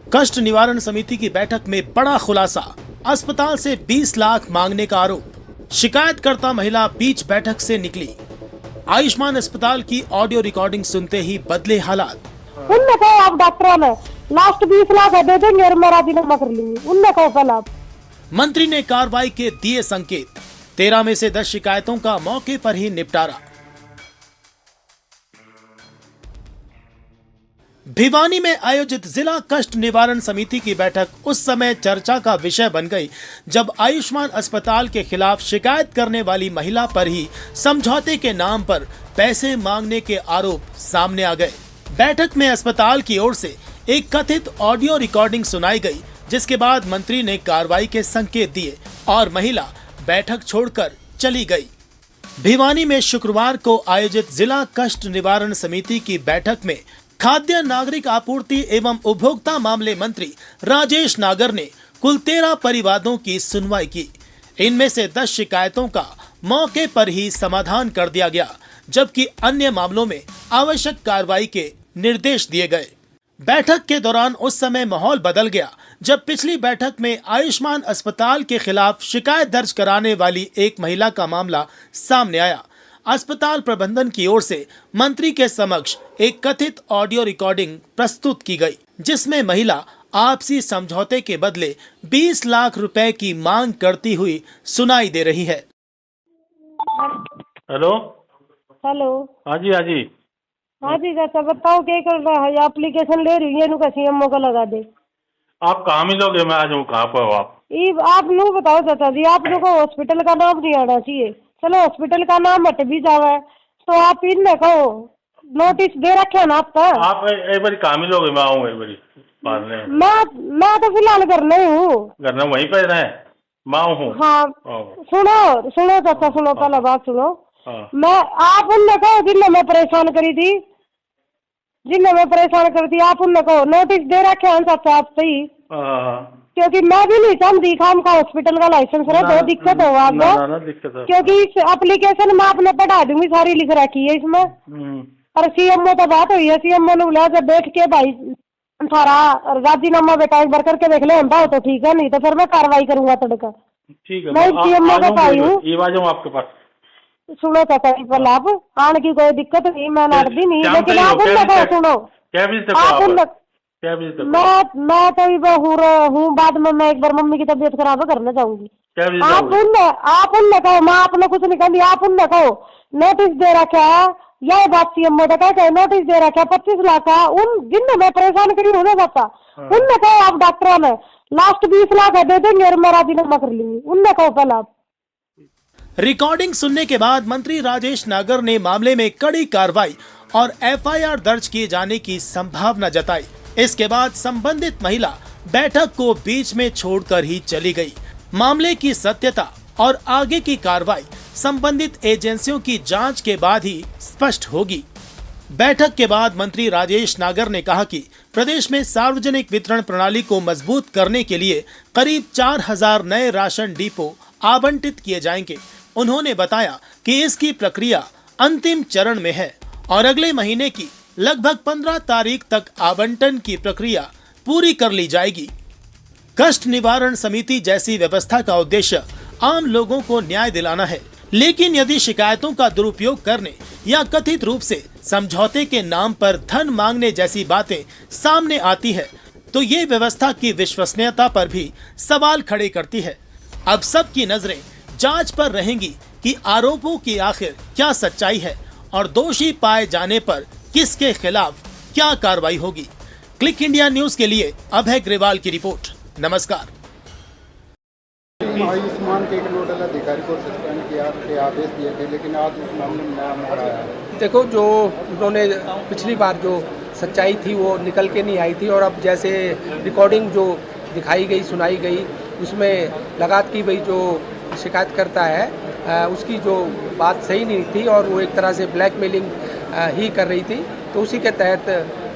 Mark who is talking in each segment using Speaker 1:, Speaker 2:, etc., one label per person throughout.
Speaker 1: कष्ट निवारण समिति की बैठक में बड़ा खुलासा, अस्पताल से 20 लाख मांगने का आरोप। शिकायतकर्ता महिला बीच बैठक से निकली। आयुष्मान अस्पताल की ऑडियो रिकॉर्डिंग सुनते ही बदले हालात।
Speaker 2: उनने कहा आप डॉक्टरों ने लास्ट 20 लाख दे देंगे और मैं राजीनामा कर लूंगी। उनने कहा पहले आप।
Speaker 1: मंत्री ने कार्रवाई के दिए संकेत। 13 में से 10 शिकायतों का मौके पर ही निपटारा। भिवानी में आयोजित जिला कष्ट निवारण समिति की बैठक उस समय चर्चा का विषय बन गई जब आयुष्मान अस्पताल के खिलाफ शिकायत करने वाली महिला पर ही समझौते के नाम पर पैसे मांगने के आरोप सामने आ गए। बैठक में अस्पताल की ओर से एक कथित ऑडियो रिकॉर्डिंग सुनाई गई, जिसके बाद मंत्री ने कार्रवाई के संकेत दिए और महिला बैठक छोड़कर चली गई। भिवानी में शुक्रवार को आयोजित जिला कष्ट निवारण समिति की बैठक में खाद्य नागरिक आपूर्ति एवं उपभोक्ता मामले मंत्री राजेश नागर ने कुल 13 परिवादों की सुनवाई की। इनमें से 10 शिकायतों का मौके पर ही समाधान कर दिया गया, जबकि अन्य मामलों में आवश्यक कार्रवाई के निर्देश दिए गए। बैठक के दौरान उस समय माहौल बदल गया जब पिछली बैठक में आयुष्मान अस्पताल के खिलाफ शिकायत दर्ज कराने वाली एक महिला का मामला सामने आया। अस्पताल प्रबंधन की ओर से मंत्री के समक्ष एक कथित ऑडियो रिकॉर्डिंग प्रस्तुत की गई, जिसमें महिला आपसी समझौते के बदले 20 लाख रुपए की मांग करती हुई सुनाई दे रही है।
Speaker 3: Hello
Speaker 2: hello.
Speaker 3: हाँ जी हाँ जी
Speaker 2: हाँ जी चाचा बताओ क्या कर रहा है? एप्लीकेशन ले रही है इनका सीएमओ का लगा दे।
Speaker 3: आप कहाँ मिलोगे? मैं आ जाऊँ कहाँ पर हो
Speaker 2: आप नो बताओ चाचा जी, आप लोगों को हॉस्पिटल का नाम नहीं आना चाहिए। चलो हॉस्पिटल का नाम हट भी जावा तो आप इनने कहो नोटिस दे रखे है ना आपका।
Speaker 3: आप एक बार कहाँ मिलोगे? मैं आऊँगा एक बारी मारने।
Speaker 2: मैं तो फिलहाल घर नहीं हूँ।
Speaker 3: घर में वहीं पर है, मैं हूँ।
Speaker 2: हाँ सुनो चाचा सुनो, पहले बात सुनो। मैं आप उनने कहो जिनने मैं परेशान करी थी, आप उनने कहो नोटिस दे रखे हैं चाचा आप सही, क्योंकि मैं भी नहीं चाहती खाम का हॉस्पिटल का लाइसेंस रहे तो दिक्कत हो आपको, क्योंकि इस एप्लीकेशन में आपने पढ़ा दूंगी सारी लिख रखी है इसमें। और सीएमओ तो बात हुई है, सीएमओ ने बुलाया जब बैठ के भाई सारा राजीनामा बेटा एक बार करके देख ले, हम तो ठीक है, नहीं तो फिर मैं कार्रवाई करूंगा तड़का।
Speaker 3: ठीक है
Speaker 2: मैं सीएमओ का पाई हूँ।
Speaker 3: ये आ जाऊँ आपके पास।
Speaker 2: सुनो चाचा पर आप आने की कोई दिक्कत नहीं, मैं लड़ती नहीं, लेकिन आप उनने कहो सुनो मैं तो हूँ, बाद में मैं एक बार मम्मी की तबीयत खराब है करना चाहूंगी। आप उनने कहो, मैं आपने कुछ नहीं कहती, आप उनने कहो नोटिस दे रखा है, यह बात सीएमओ ने कहा नोटिस दे रखा है 25 लाख का, उन जिनने मैं परेशान करी हूँ ना चाचा, उनने कहो आप डॉक्टरों ने लास्ट 20 लाख दे देंगे और मैं राजीनामा कर लूंगी। उनने कहो पहले आप।
Speaker 1: रिकॉर्डिंग सुनने के बाद मंत्री राजेश नागर ने मामले में कड़ी कार्रवाई और एफआईआर दर्ज किए जाने की संभावना जताई। इसके बाद संबंधित महिला बैठक को बीच में छोड़कर ही चली गई। मामले की सत्यता और आगे की कार्रवाई संबंधित एजेंसियों की जांच के बाद ही स्पष्ट होगी। बैठक के बाद मंत्री राजेश नागर ने कहा कि प्रदेश में सार्वजनिक वितरण प्रणाली को मजबूत करने के लिए करीब 4000 नए राशन डिपो आवंटित किए जाएंगे। उन्होंने बताया कि इसकी प्रक्रिया अंतिम चरण में है और अगले महीने की लगभग 15 तारीख तक आवंटन की प्रक्रिया पूरी कर ली जाएगी। कष्ट निवारण समिति जैसी व्यवस्था का उद्देश्य आम लोगों को न्याय दिलाना है, लेकिन यदि शिकायतों का दुरुपयोग करने या कथित रूप से समझौते के नाम पर धन मांगने जैसी बातें सामने आती है तो ये व्यवस्था की विश्वसनीयता पर भी सवाल खड़े करती है। अब सबकी नजरें जांच पर रहेंगी कि आरोपों की आखिर क्या सच्चाई है और दोषी पाए जाने पर किसके खिलाफ क्या कार्रवाई होगी। क्लिक इंडिया न्यूज के लिए अभय ग्रेवाल की रिपोर्ट। नमस्कार।
Speaker 4: आयुष्मान के एक नोडल अधिकारी को सस्पेंड किया के आदेश दिए थे, लेकिन आज उस मामले में नया मोड़ आया है।
Speaker 5: देखो, जो उन्होंने पिछली बार जो सच्चाई थी वो निकल के नहीं आई थी, और अब जैसे रिकॉर्डिंग जो दिखाई गई सुनाई गई उसमें लगात की भाई जो शिकायत करता है उसकी जो बात सही नहीं थी और वो एक तरह से ब्लैकमेलिंग ही कर रही थी, तो उसी के तहत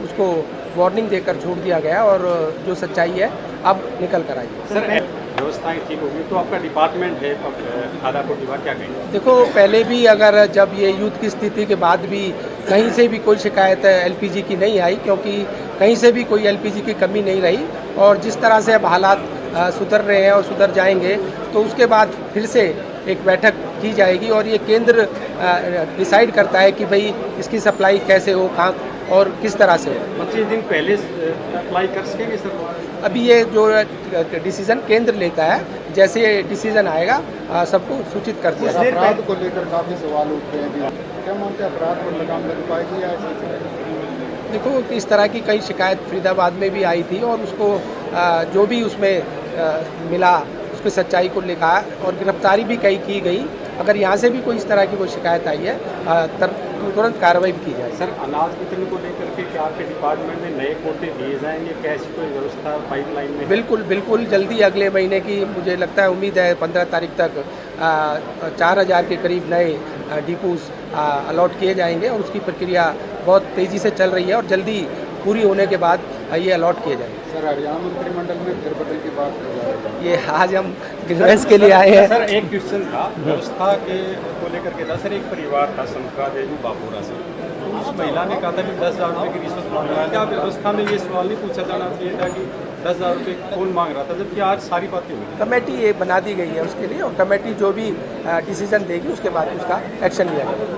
Speaker 5: उसको वार्निंग देकर छोड़ दिया गया और जो सच्चाई है अब निकल कर आई है।
Speaker 6: सर, व्यवस्थाएं ठीक होगी तो आपका डिपार्टमेंट है खाद्य आपूर्ति विभाग क्या कहेंगे?
Speaker 5: देखो, पहले भी अगर जब ये युद्ध की स्थिति के बाद भी कहीं से भी कोई शिकायत एलपीजी की नहीं आई, क्योंकि कहीं से भी कोई एलपीजी की कमी नहीं रही। और जिस तरह से अब हालात सुधर रहे हैं और सुधर जाएंगे तो उसके बाद फिर से एक बैठक की जाएगी और ये केंद्र डिसाइड करता है कि भाई इसकी सप्लाई कैसे हो, कहाँ और किस तरह से हो।
Speaker 6: 25 दिन पहले अप्लाई कर सकेंगे सर?
Speaker 5: अभी ये जो डिसीजन केंद्र लेता है, जैसे डिसीजन आएगा सबको सूचित कर दिया जाएगा।
Speaker 4: अपराध को लेकर काफी सवाल उठ रहे हैं, क्या मानते हैं अपराध पर लगाम लग पाएगी या ऐसे चलेगा?
Speaker 5: देखो, इस तरह की कई शिकायत फरीदाबाद में भी आई थी और उसको जो भी उसमें मिला उसकी सच्चाई को लिखा और गिरफ्तारी भी कई की गई। अगर यहाँ से भी कोई इस तरह की कोई शिकायत आई है तुरंत कार्रवाई भी की जाए।
Speaker 6: सर, अनाज वितरण को लेकर के क्या आपके डिपार्टमेंट में नए कोटे दिए जाएंगे? कैसी कोई व्यवस्था पाइपलाइन में?
Speaker 5: बिल्कुल बिल्कुल, जल्दी अगले महीने की मुझे लगता है, उम्मीद है 15 तारीख तक 4000 के करीब नए डिपोज अलॉट किए जाएंगे और उसकी प्रक्रिया बहुत तेज़ी से चल रही है और जल्दी पूरी होने के बाद ये अलॉट किए जाएंगे।
Speaker 4: सर, हरियाणा मंत्रिमंडल में फेरबदल की बात हो जा रही है।
Speaker 5: ये आज हम गिरवेस के लिए आए हैं।
Speaker 6: सर, एक क्वेश्चन था व्यवस्था के को लेकर के था। सर, एक परिवार था शंका देवी बापुरा से, उस महिला ने कहा था कि 10,000 रुपये की रिश्वत मांग रहा है। क्या व्यवस्था में ये सवाल नहीं पूछा जाना चाहिए था कि 10,000 रुपये कौन मांग रहा था, जबकि आज सारी बातें हुई?
Speaker 5: कमेटी ये बना दी गई है उसके लिए और कमेटी जो भी डिसीजन देगी उसके बाद उसका एक्शन लिया जाएगा।